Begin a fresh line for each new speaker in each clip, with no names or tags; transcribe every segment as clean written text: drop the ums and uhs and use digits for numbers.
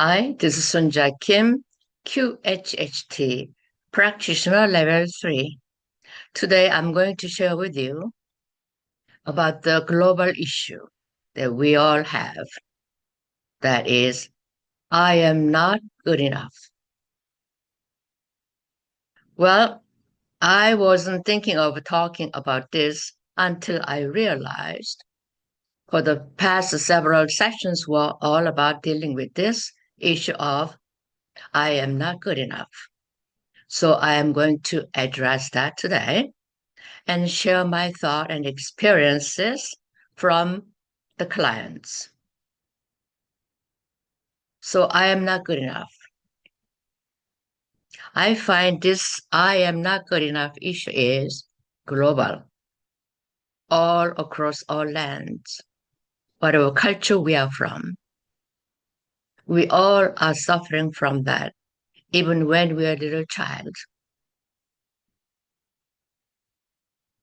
Hi, this is Soonja Kim, QHHT, Practitioner Level 3. Today I'm going to share with you about the global issue that we all have. That is, I am not good enough. Well, I wasn't thinking of talking about this until I realized for the past several sessions were all about dealing with this issue of I am not good enough. So I am going to address that today and share my thought and experiences from the clients. So I am not good enough. I find this I am not good enough issue is global, all across all lands, whatever culture we are from. We all are suffering from that, even when we are a little child.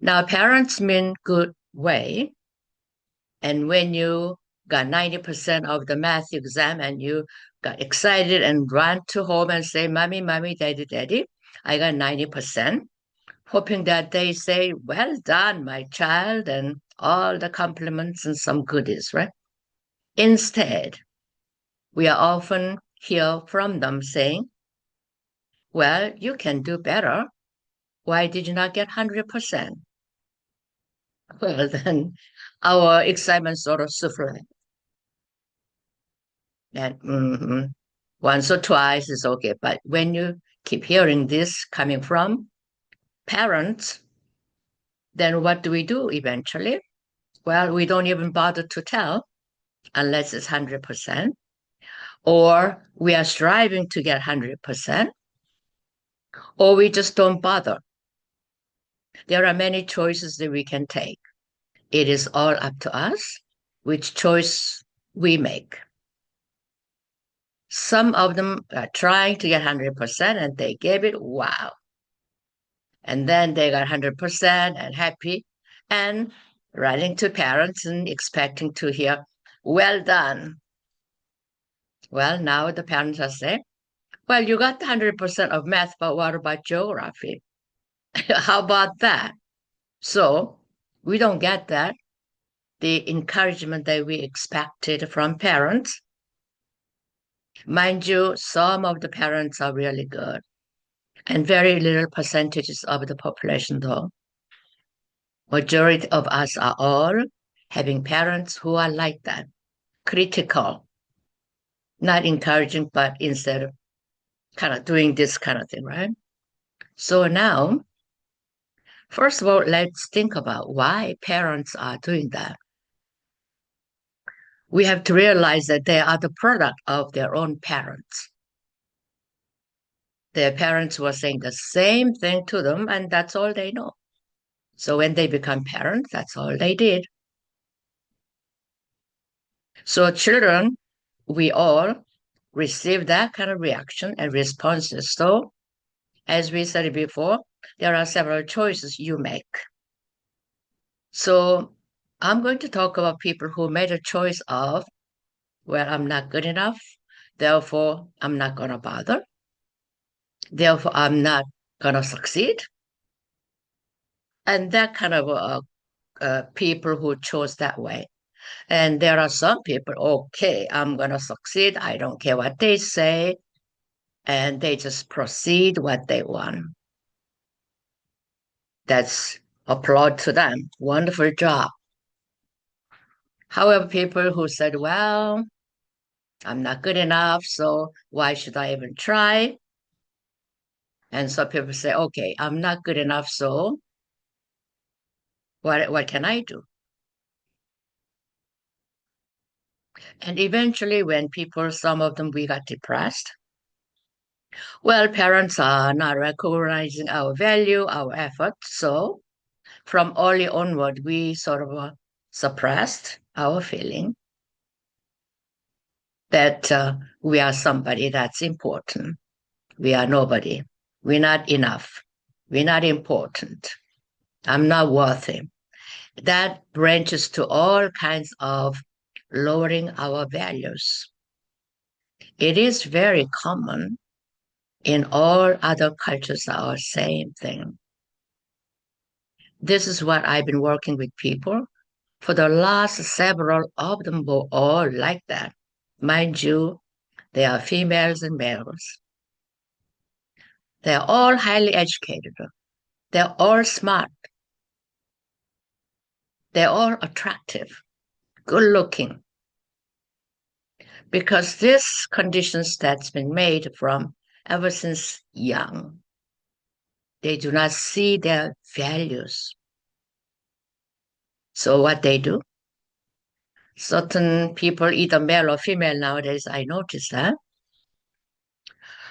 Now, parents mean good way, and when you got 90% of the math exam and you got excited and ran to home and say, Mommy, Mommy, Daddy, Daddy, I got 90%, hoping that they say, well done, my child, and all the compliments and some goodies, right? Instead, we are often hear from them saying, well, you can do better. Why did you not get 100%? Well, then our excitement sort of suffers. And once or twice is okay. But when you keep hearing this coming from parents, then what do we do eventually? Well, we don't even bother to tell unless it's 100%, or we are striving to get 100%, or we just don't bother. There are many choices that we can take. It is all up to us which choice we make. Some of them are trying to get 100% and they gave it, wow. And then they got 100% and happy and writing to parents and expecting to hear, well done. Well, now the parents are saying, well, you got 100% of math, but what about geography? How about that? So we don't get that. The encouragement that we expected from parents. Mind you, some of the parents are really good and very little percentages of the population though. Majority of us are all having parents who are like that, critical, not encouraging, but instead of kind of doing this kind of thing, right? So now, first of all, let's think about why parents are doing that. We have to realize that they are the product of their own parents. Their parents were saying the same thing to them, and that's all they know. So when they become parents, that's all they did. So children, we all receive that kind of reaction and responses. So as we said before, there are several choices you make. So I'm going to talk about people who made a choice of, well, I'm not good enough, therefore I'm not going to bother, therefore I'm not going to succeed. And that kind of people who chose that way. And there are some people, okay, I'm going to succeed. I don't care what they say. And they just proceed what they want. That's applaud to them. Wonderful job. However, people who said, well, I'm not good enough, so why should I even try? And some people say, okay, I'm not good enough, so what can I do? And eventually, when people, some of them, we got depressed. Well, parents are not recognizing our value, our effort. So from early onward, we sort of suppressed our feeling that we are somebody that's important. We are nobody. We're not enough. We're not important. I'm not worthy. That branches to all kinds of lowering our values. It is very common in all other cultures are same thing. This is what I've been working with people. For the last several of them were all like that. Mind you, they are females and males. They're all highly educated. They're all smart. They're all attractive, good looking. Because this conditions that's been made from ever since young, they do not see their values. So what they do, certain people, either male or female nowadays, I notice that,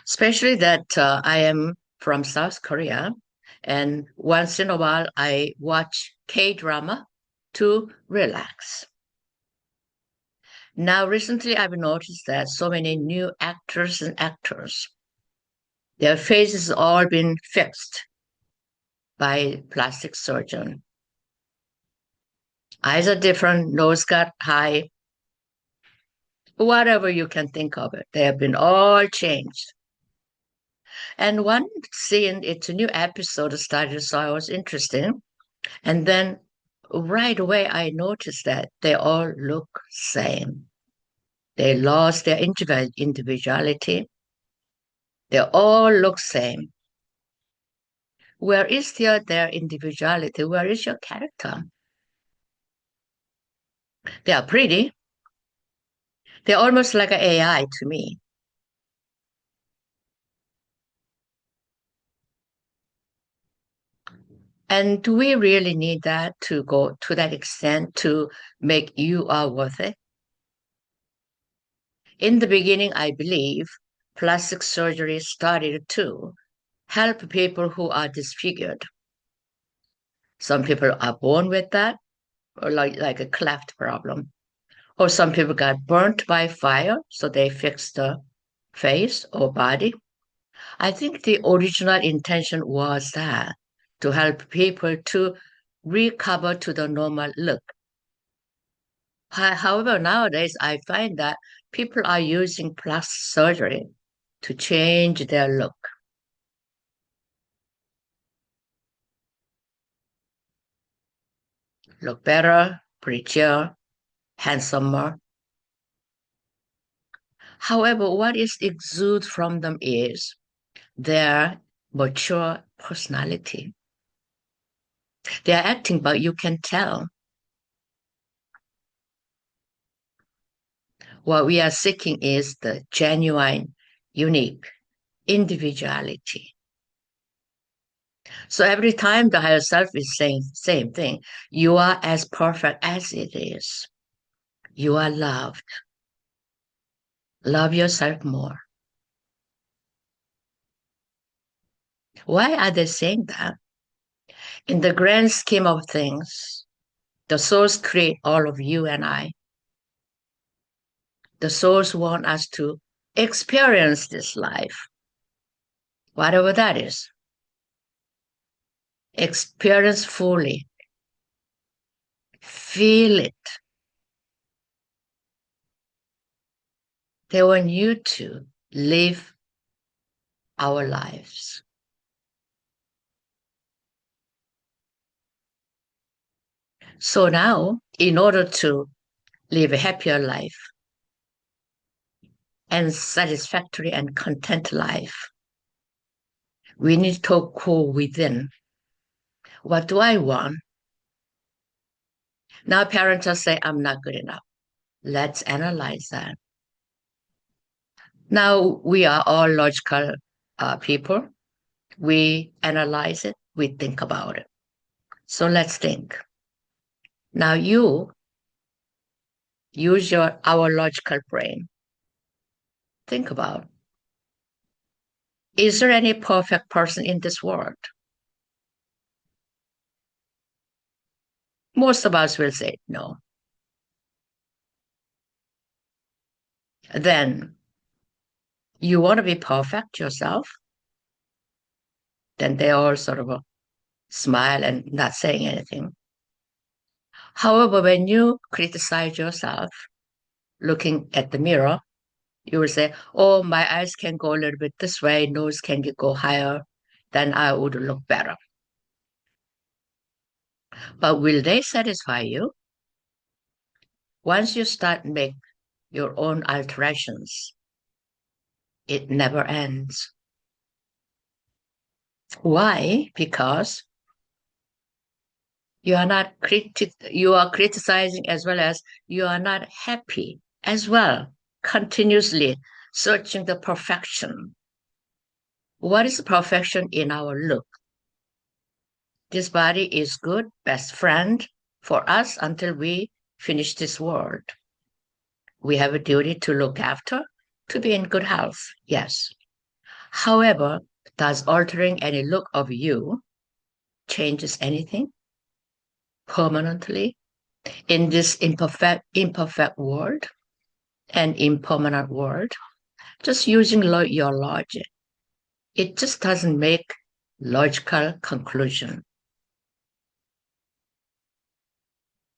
especially that I am from South Korea, and once in a while I watch K-drama to relax. Now, recently I've noticed that so many new actors and actors, their faces all been fixed by plastic surgeon. Eyes are different, nose got high, whatever you can think of it. They have been all changed. And one scene, it's a new episode started, so I was interested. And then right away, I noticed that they all look same. They lost their individuality. They all look same. Where is their individuality? Where is your character? They are pretty. They're almost like an AI to me. And do we really need that to go to that extent to make you are worth it? In the beginning, I believe plastic surgery started to help people who are disfigured. Some people are born with that, or like a cleft problem. Or some people got burnt by fire, so they fixed the face or body. I think the original intention was that to help people to recover to the normal look. However, nowadays I find that people are using plastic surgery to change their look. Look better, prettier, handsomer. However, what is exudes from them is their mature personality. They are acting, but you can tell. What we are seeking is the genuine, unique individuality. So every time the higher self is saying the same thing, you are as perfect as it is. You are loved. Love yourself more. Why are they saying that? In the grand scheme of things, the souls create all of you and I. The souls want us to experience this life, whatever that is. Experience fully. Feel it. They want you to live our lives. So now, in order to live a happier life and satisfactory and content life, we need to go within. What do I want? Now parents are saying, I'm not good enough. Let's analyze that. Now we are all logical people. We analyze it, we think about it. So let's think. Now you use our logical brain. Think about, is there any perfect person in this world? Most of us will say no. Then you want to be perfect yourself? Then they all sort of smile and not saying anything. However, when you criticize yourself, looking at the mirror, You will say, oh, my eyes can go a little bit this way, nose can go higher, then I would look better. But will they satisfy you? Once you start make your own alterations, it never ends. Why? Because you are not you are criticizing as well as you are not happy as well, continuously searching the perfection. What is perfection in our look? This body is good, best friend for us until we finish this world. We have a duty to look after, to be in good health, yes. However, does altering any look of you changes anything permanently in this imperfect world and impermanent world? Just using your logic, it just doesn't make logical conclusion.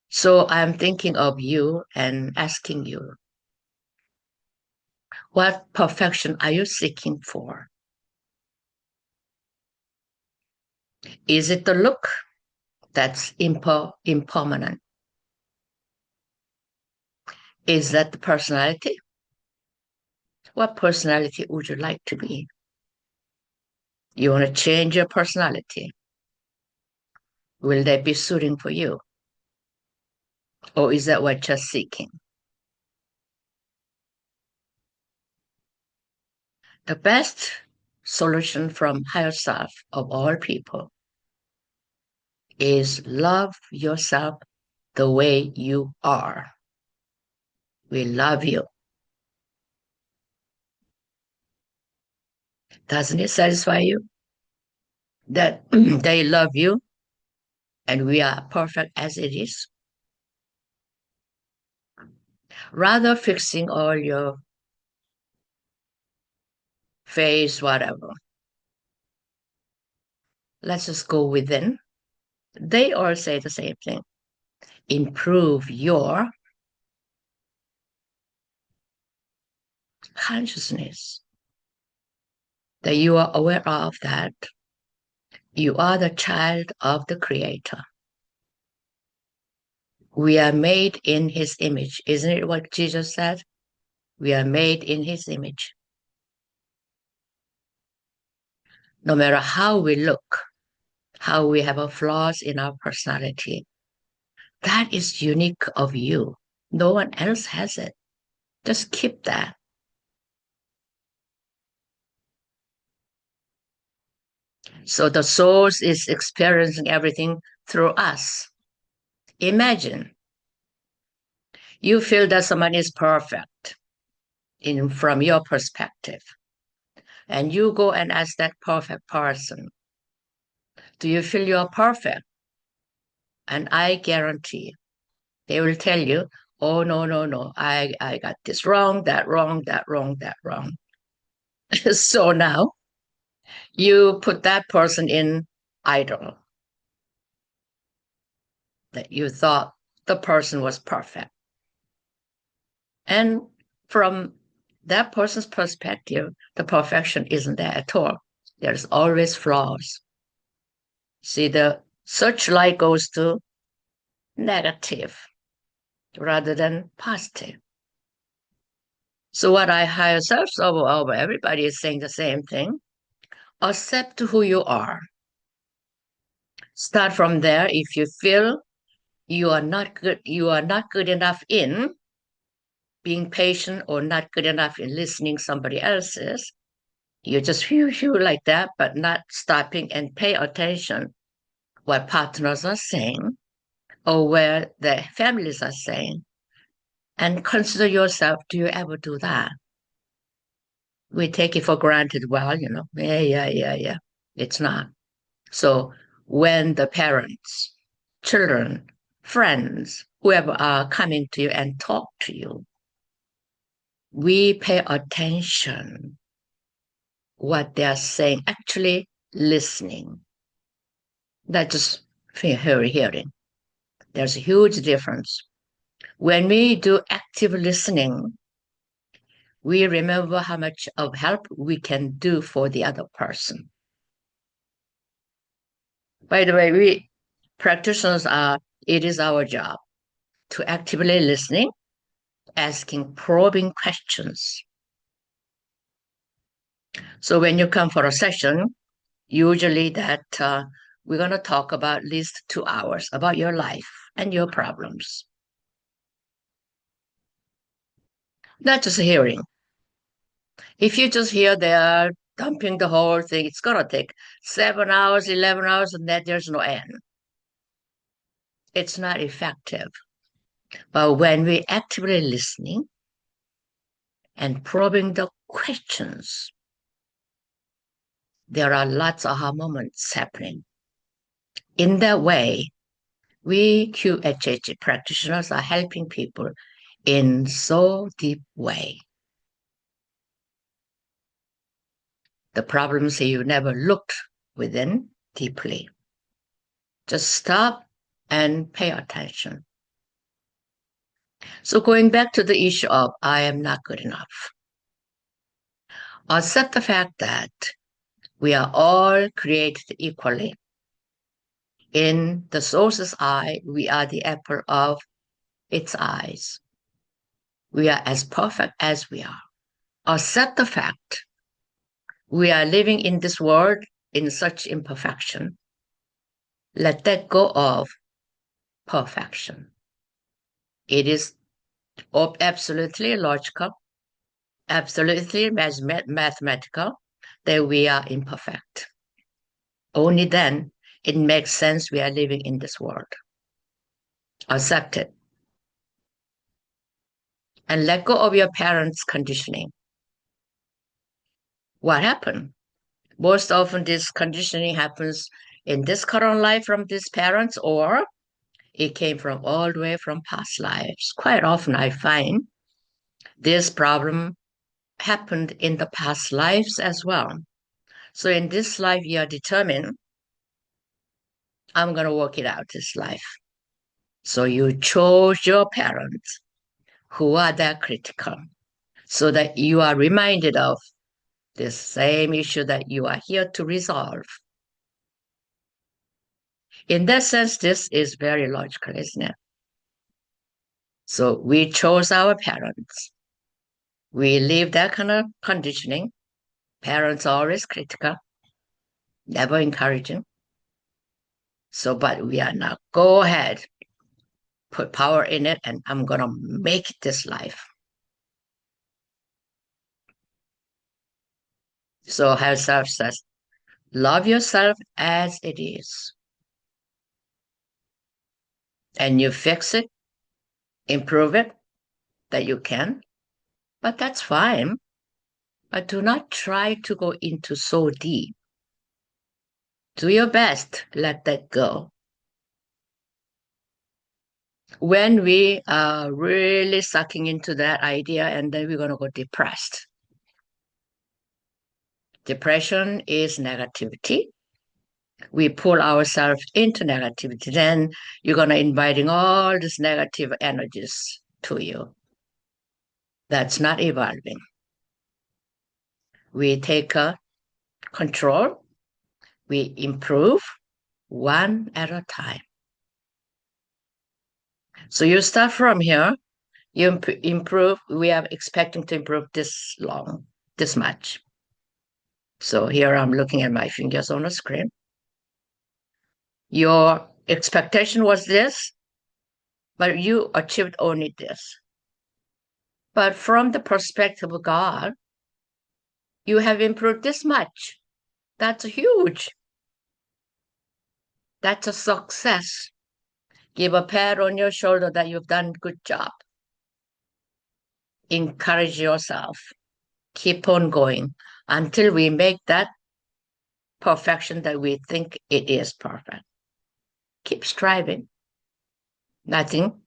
So I'm thinking of you and asking you, what perfection are you seeking for? Is it the look that's impermanent? Is that the personality? What personality would you like to be? You want to change your personality. Will that be suiting for you? Or is that what you're seeking? The best solution from higher self of all people is love yourself the way you are. We love you. Doesn't it satisfy you that they love you and we are perfect as it is? Rather fixing all your face, whatever. Let's just go within. They all say the same thing. Improve your consciousness, that you are aware of that you are the child of the Creator. We are made in His image. Isn't it what Jesus said? We are made in His image. No matter how we look, how we have flaws in our personality, that is unique of you. No one else has it. Just keep that. So the source is experiencing everything through us. Imagine you feel that someone is perfect from your perspective, and you go and ask that perfect person, do you feel you're perfect? And I guarantee they will tell you, oh, no, no, no, I got this wrong, that wrong, that wrong, that wrong. So now you put that person in idol, that you thought the person was perfect. And from that person's perspective, the perfection isn't there at all. There's always flaws. See, the searchlight goes to negative rather than positive. So what I higher selves over, everybody is saying the same thing. Accept who you are. Start from there. If you feel you are not good enough in being patient or not good enough in listening somebody else's, you just feel like that, but not stopping and pay attention what partners are saying or where the families are saying, and consider yourself, do you ever do that? We take it for granted. Well, yeah. It's not. So when the parents, children, friends, whoever are coming to you and talk to you, we pay attention what they're saying, actually listening, not just hearing. There's a huge difference. When we do active listening, we remember how much of help we can do for the other person. By the way, we practitioners it is our job to actively listening, asking probing questions. So when you come for a session, usually that we're going to talk about at least 2 hours about your life and your problems. Not just hearing. If you just hear they are dumping the whole thing, it's going to take 7 hours, 11 hours, and that there's no end. It's not effective. But when we're actively listening and probing the questions, there are lots of aha moments happening. In that way, we QHHT practitioners are helping people in so deep way. The problems you never looked within deeply. Just stop and pay attention. So going back to the issue of I am not good enough. Accept the fact that we are all created equally. In the source's eye, we are the apple of its eyes. We are as perfect as we are. Accept the fact we are living in this world in such imperfection. Let that go of perfection. It is absolutely logical, absolutely mathematical that we are imperfect. Only then it makes sense we are living in this world. Accept it. And let go of your parents' conditioning. What happened? Most often this conditioning happens in this current life from these parents, or it came from all the way from past lives. Quite often I find this problem happened in the past lives as well. So in this life, you are determined, I'm going to work it out this life. So you chose your parents who are that critical so that you are reminded of the same issue that you are here to resolve. In that sense, this is very logical, isn't it? So we chose our parents. We live that kind of conditioning. Parents are always critical, never encouraging. So, but we are now, go ahead, put power in it, and I'm going to make this life. So herself says, love yourself as it is. And you fix it, improve it, that you can. But that's fine. But do not try to go into so deep. Do your best, let that go. When we are really sucking into that idea, and then we're going to go depressed. Depression is negativity. We pull ourselves into negativity, then you're going to inviting all these negative energies to you. That's not evolving. We take control, we improve one at a time. So you start from here, you improve, we are expecting to improve this long, this much. So here I'm looking at my fingers on the screen. Your expectation was this, but you achieved only this. But from the perspective of God, you have improved this much. That's huge. That's a success. Give a pat on your shoulder that you've done a good job. Encourage yourself. Keep on going until we make that perfection that we think it is perfect. Keep striving. Nothing.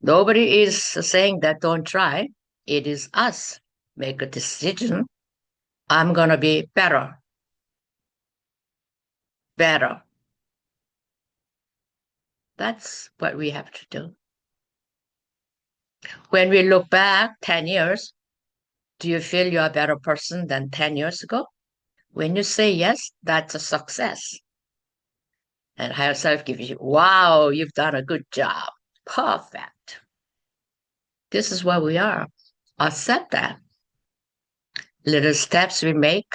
Nobody is saying that don't try. It is us. Make a decision. I'm going to be better. Better. That's what we have to do. When we look back 10 years, Do you feel you're a better person than 10 years ago? When you say yes, that's a success. And higher self gives you, wow, you've done a good job. Perfect. This is where we are. Accept that. Little steps we make,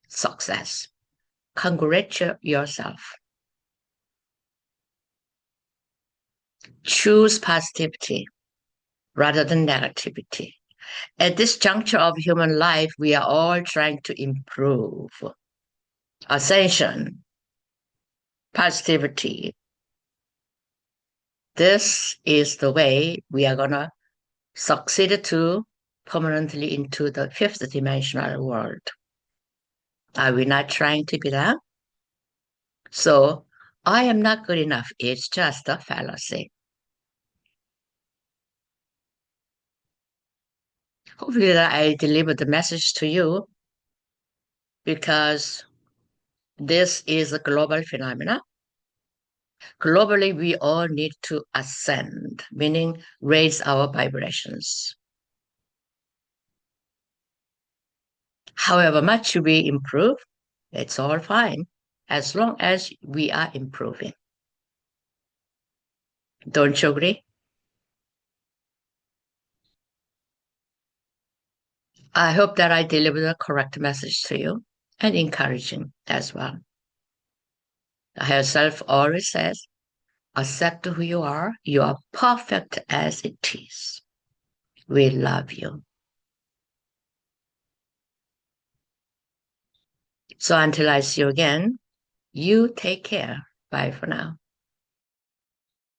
success. Congratulate yourself. Choose positivity rather than negativity. At this juncture of human life, we are all trying to improve. Ascension, positivity. This is the way we are going to succeed to permanently into the fifth dimensional world. Are we not trying to be that? So I am not good enough. It's just a fallacy. Hopefully that I delivered the message to you because this is a global phenomenon. Globally, we all need to ascend, meaning raise our vibrations. However much we improve, it's all fine as long as we are improving. Don't you agree? I hope that I delivered the correct message to you and encouraging as well. The higher self always says, accept who you are. You are perfect as it is. We love you. So until I see you again, you take care. Bye for now.